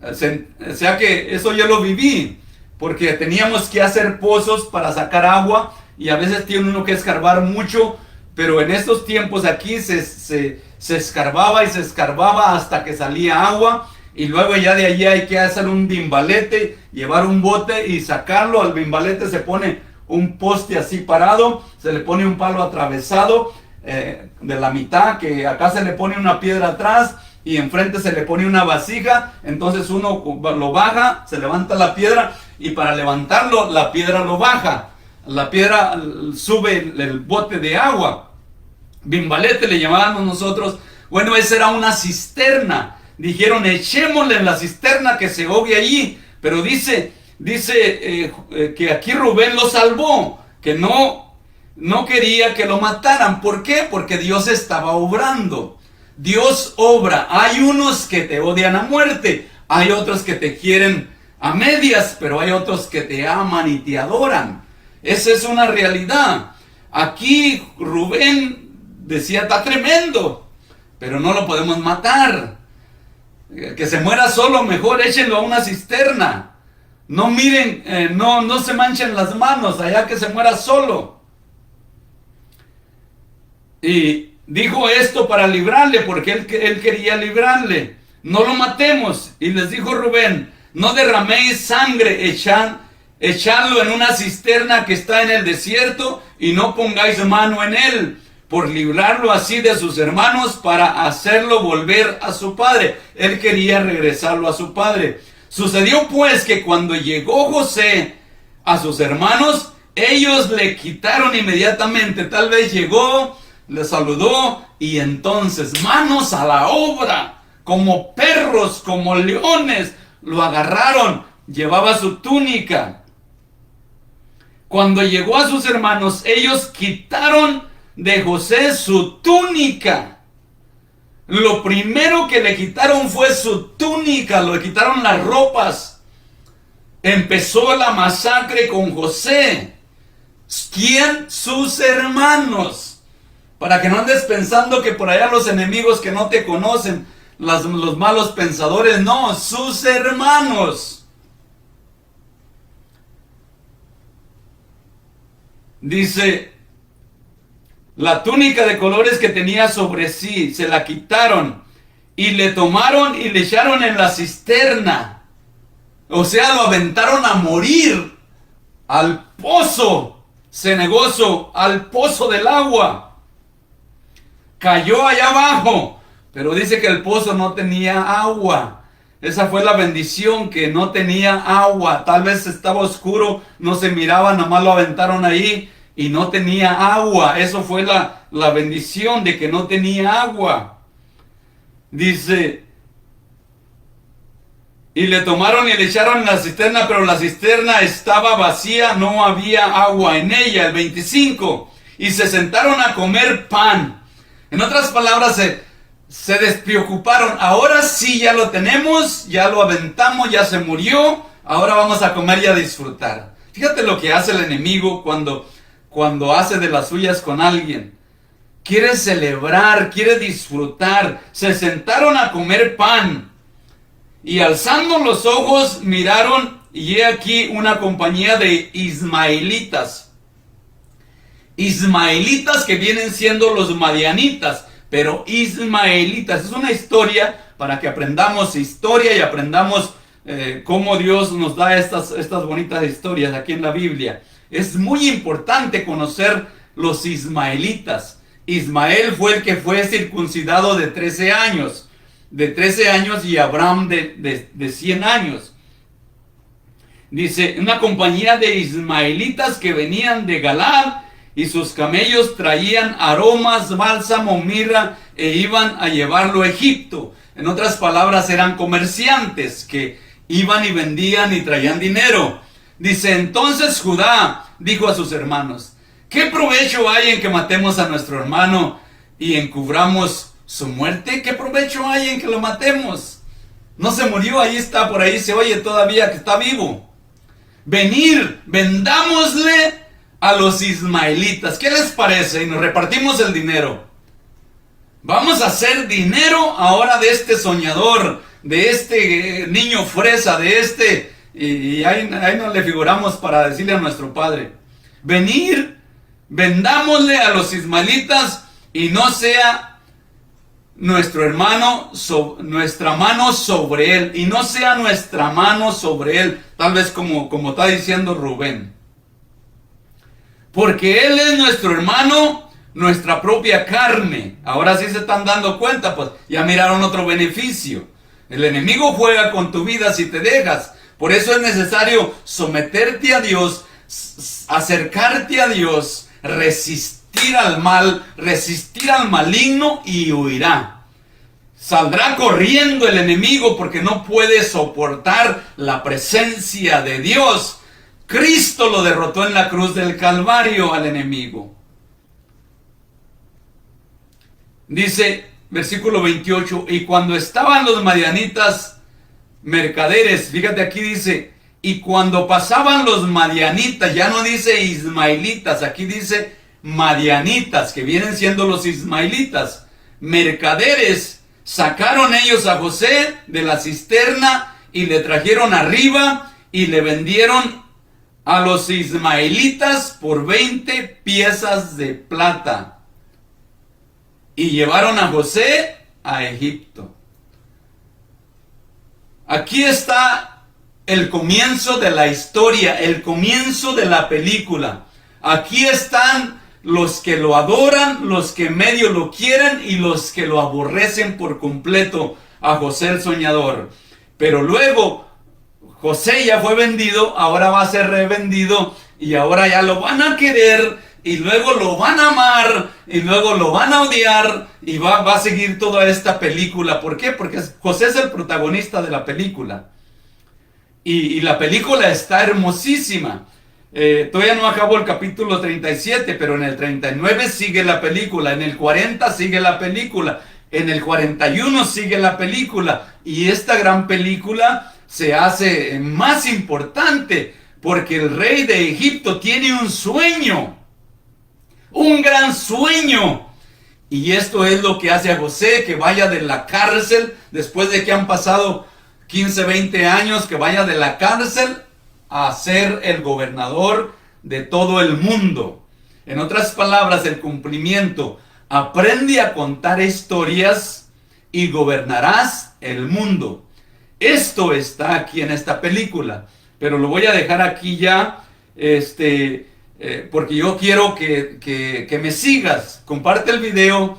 O sea que eso yo lo viví, porque teníamos que hacer pozos para sacar agua, y a veces tiene uno que escarbar mucho, pero en estos tiempos aquí se escarbaba y se escarbaba hasta que salía agua, y luego ya de allí hay que hacer un bimbalete, llevar un bote y sacarlo. Al bimbalete se pone un poste así parado, se le pone un palo atravesado de la mitad, que acá se le pone una piedra atrás y enfrente se le pone una vasija. Entonces uno lo baja, se levanta la piedra, y para levantarlo la piedra lo baja, la piedra sube el bote de agua. Bimbalete le llamábamos nosotros. Bueno, esa era una cisterna. Dijeron, echémosle en la cisterna que se ahogue allí. Pero dice que aquí Rubén lo salvó, que no quería que lo mataran. ¿Por qué? Porque Dios estaba obrando. Dios obra. Hay unos que te odian a muerte, hay otros que te quieren a medias, pero hay otros que te aman y te adoran. Esa es una realidad. Aquí Rubén decía, está tremendo, pero no lo podemos matar. Que se muera solo, mejor échenlo a una cisterna. No miren, no se manchen las manos, allá que se muera solo. Y dijo esto para librarle, porque él quería librarle. No lo matemos. Y les dijo Rubén, no derraméis sangre, echadlo en una cisterna que está en el desierto, y no pongáis mano en él, por librarlo así de sus hermanos, para hacerlo volver a su padre. Él quería regresarlo a su padre. Sucedió pues que cuando llegó José a sus hermanos, ellos le quitaron inmediatamente. Tal vez llegó, le saludó, y entonces manos a la obra. como perros, como leones, lo agarraron. Llevaba su túnica. Cuando llegó a sus hermanos, ellos quitaron de José su túnica. Lo primero que le quitaron fue su túnica, le quitaron las ropas. Empezó la masacre con José. ¿Quién? Sus hermanos. Para que no andes pensando que por allá los enemigos que no te conocen, los malos pensadores, no, sus hermanos. Dice, la túnica de colores que tenía sobre sí, se la quitaron y le tomaron y le echaron en la cisterna. O sea, lo aventaron a morir al pozo cenagoso, al pozo del agua. Cayó allá abajo, pero dice que el pozo no tenía agua. Esa fue la bendición, que no tenía agua. Tal vez estaba oscuro, no se miraba, nomás lo aventaron ahí y no tenía agua. Eso fue la bendición de que no tenía agua. Dice, y le tomaron y le echaron en la cisterna, pero la cisterna estaba vacía, no había agua en ella. El 25, y se sentaron a comer pan. En otras palabras, se despreocuparon. Ahora sí ya lo tenemos, ya lo aventamos, ya se murió. Ahora vamos a comer y a disfrutar. Fíjate lo que hace el enemigo cuando hace de las suyas con alguien. Quiere celebrar, quiere disfrutar. Se sentaron a comer pan. Y alzando los ojos miraron, y he aquí una compañía de ismaelitas. Ismaelitas que vienen siendo los madianitas, pero ismaelitas. Es una historia para que aprendamos historia y aprendamos cómo Dios nos da estas bonitas historias aquí en la Biblia. Es muy importante conocer los ismaelitas. Ismael fue el que fue circuncidado de 13 años. De 13 años y Abraham de 100 años. Dice, una compañía de ismaelitas que venían de Galaad, y sus camellos traían aromas, bálsamo, mirra, e iban a llevarlo a Egipto. En otras palabras, eran comerciantes que iban y vendían y traían dinero. Dice, entonces Judá dijo a sus hermanos, ¿qué provecho hay en que matemos a nuestro hermano y encubramos su muerte? ¿Qué provecho hay en que lo matemos? No se murió, ahí está, por ahí se oye todavía que está vivo. Vendámosle a los ismaelitas. ¿Qué les parece? Y nos repartimos el dinero. Vamos a hacer dinero ahora de este soñador, de este niño fresa, de este... Y ahí nos le figuramos para decirle a nuestro padre, vendámosle a los ismaelitas y no sea nuestro hermano, nuestra mano sobre él, y no sea nuestra mano sobre él, tal vez como está diciendo Rubén. Porque él es nuestro hermano, nuestra propia carne. Ahora sí se están dando cuenta, pues ya miraron otro beneficio. El enemigo juega con tu vida si te dejas. Por eso es necesario someterte a Dios, acercarte a Dios, resistir al mal, resistir al maligno y huirá. Saldrá corriendo el enemigo porque no puede soportar la presencia de Dios. Cristo lo derrotó en la cruz del Calvario al enemigo. Dice, versículo 28, y cuando estaban los madianitas mercaderes, fíjate aquí dice, y cuando pasaban los madianitas, ya no dice ismaelitas, aquí dice madianitas, que vienen siendo los ismaelitas, mercaderes, sacaron ellos a José de la cisterna y le trajeron arriba y le vendieron a los ismaelitas por 20 piezas de plata y llevaron a José a Egipto. Aquí está el comienzo de la historia, el comienzo de la película. Aquí están los que lo adoran, los que medio lo quieren y los que lo aborrecen por completo a José el soñador. Pero luego José ya fue vendido, ahora va a ser revendido y ahora ya lo van a querer y luego lo van a amar, y luego lo van a odiar, y va a seguir toda esta película. ¿Por qué? Porque José es el protagonista de la película. Y la película está hermosísima. Todavía no acabó el capítulo 37, pero en el 39 sigue la película, en el 40 sigue la película, en el 41 sigue la película, y esta gran película se hace más importante porque el rey de Egipto tiene un sueño, un gran sueño, y esto es lo que hace a José que vaya de la cárcel después de que han pasado 15, 20 años, que vaya de la cárcel a ser el gobernador de todo el mundo. En otras palabras, el cumplimiento: aprende a contar historias y gobernarás el mundo. Esto está aquí en esta película, pero lo voy a dejar aquí ya, porque yo quiero que me sigas. Comparte el video,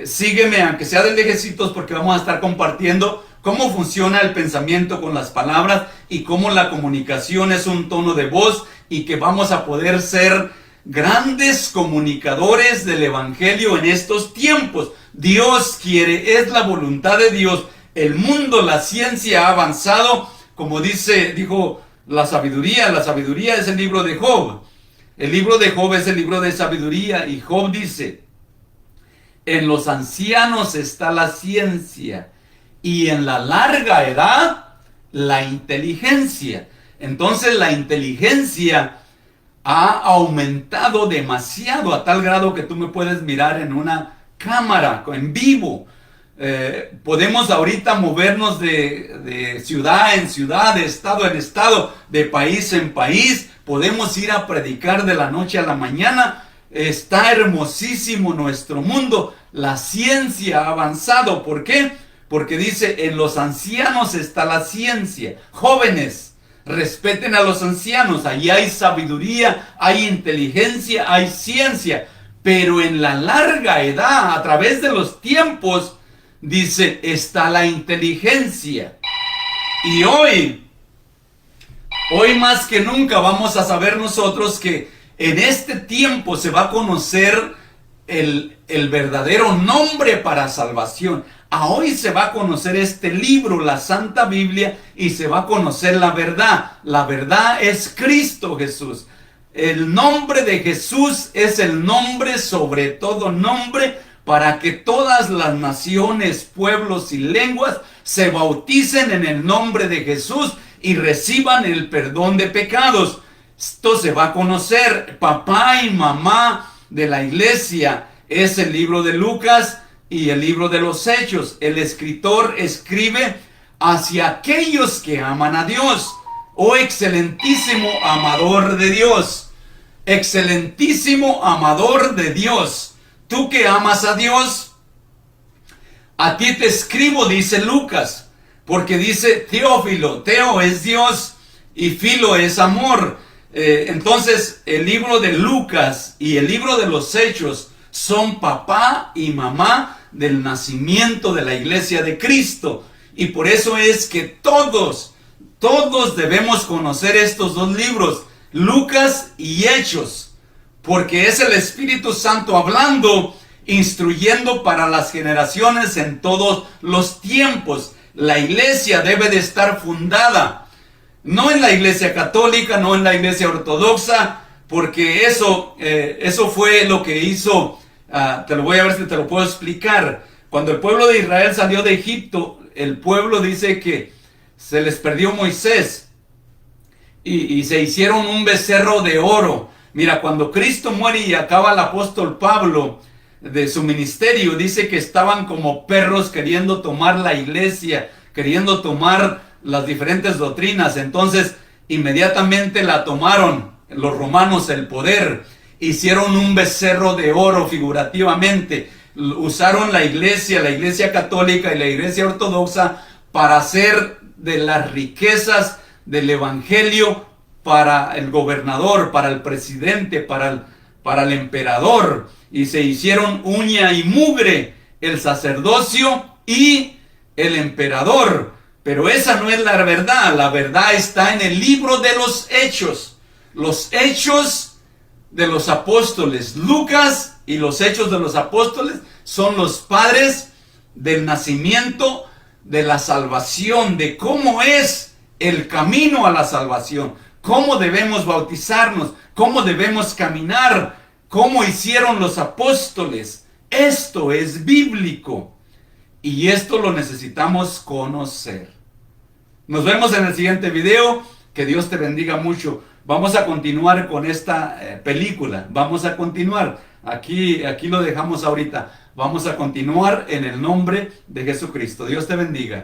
sígueme, aunque sea de lejecitos, porque vamos a estar compartiendo cómo funciona el pensamiento con las palabras y cómo la comunicación es un tono de voz, y que vamos a poder ser grandes comunicadores del evangelio en estos tiempos. Dios quiere, es la voluntad de Dios. El mundo, la ciencia ha avanzado, como dijo la sabiduría es el libro de Job. El libro de Job es el libro de sabiduría, y Job dice: en los ancianos está la ciencia, y en la larga edad la inteligencia. Entonces la inteligencia ha aumentado demasiado, a tal grado que tú me puedes mirar en una cámara, en vivo. Podemos ahorita movernos de ciudad en ciudad, de estado en estado, de país en país. Podemos ir a predicar de la noche a la mañana. Está hermosísimo nuestro mundo. La ciencia ha avanzado. ¿Por qué? Porque dice: en los ancianos está la ciencia. Jóvenes, respeten a los ancianos. Allí hay sabiduría, hay inteligencia, hay ciencia. Pero en la larga edad, a través de los tiempos, dice, está la inteligencia. Y hoy más que nunca vamos a saber nosotros que en este tiempo se va a conocer el verdadero nombre para salvación. Hoy se va a conocer este libro, la Santa Biblia, y se va a conocer la verdad. La verdad es Cristo Jesús. El nombre de Jesús es el nombre sobre todo nombre, para que todas las naciones, pueblos y lenguas se bauticen en el nombre de Jesús y reciban el perdón de pecados. Esto se va a conocer. Papá y mamá de la iglesia es el libro de Lucas y el libro de los Hechos. El escritor escribe hacia aquellos que aman a Dios. Oh excelentísimo amador de Dios, excelentísimo amador de Dios, tú que amas a Dios, a ti te escribo, dice Lucas, porque dice Teófilo. Teo es Dios y Filo es amor. Entonces el libro de Lucas y el libro de los Hechos son papá y mamá del nacimiento de la iglesia de Cristo. Y por eso es que todos debemos conocer estos dos libros, Lucas y Hechos, porque es el Espíritu Santo hablando, instruyendo para las generaciones en todos los tiempos. La iglesia debe de estar fundada, no en la iglesia católica, no en la iglesia ortodoxa, porque eso fue lo que hizo. Te lo voy a ver si te lo puedo explicar. Cuando el pueblo de Israel salió de Egipto, el pueblo dice que se les perdió Moisés y se hicieron un becerro de oro. Mira, cuando Cristo muere y acaba el apóstol Pablo de su ministerio, dice que estaban como perros queriendo tomar la iglesia, queriendo tomar las diferentes doctrinas. Entonces inmediatamente la tomaron los romanos, el poder. Hicieron un becerro de oro figurativamente. Usaron la iglesia católica y la iglesia ortodoxa para hacer de las riquezas del evangelio para el gobernador, para el presidente, para el emperador. Y se hicieron uña y mugre el sacerdocio y el emperador. Pero esa no es la verdad. La verdad está en el libro de los Hechos. Los Hechos de los apóstoles. Lucas y los Hechos de los Apóstoles son los padres del nacimiento de la salvación, de cómo es el camino a la salvación, cómo debemos bautizarnos, cómo debemos caminar, cómo hicieron los apóstoles. Esto es bíblico y esto lo necesitamos conocer. Nos vemos en el siguiente video. Que Dios te bendiga mucho. Vamos a continuar con esta película. Vamos a continuar. Aquí lo dejamos ahorita. Vamos a continuar en el nombre de Jesucristo. Dios te bendiga.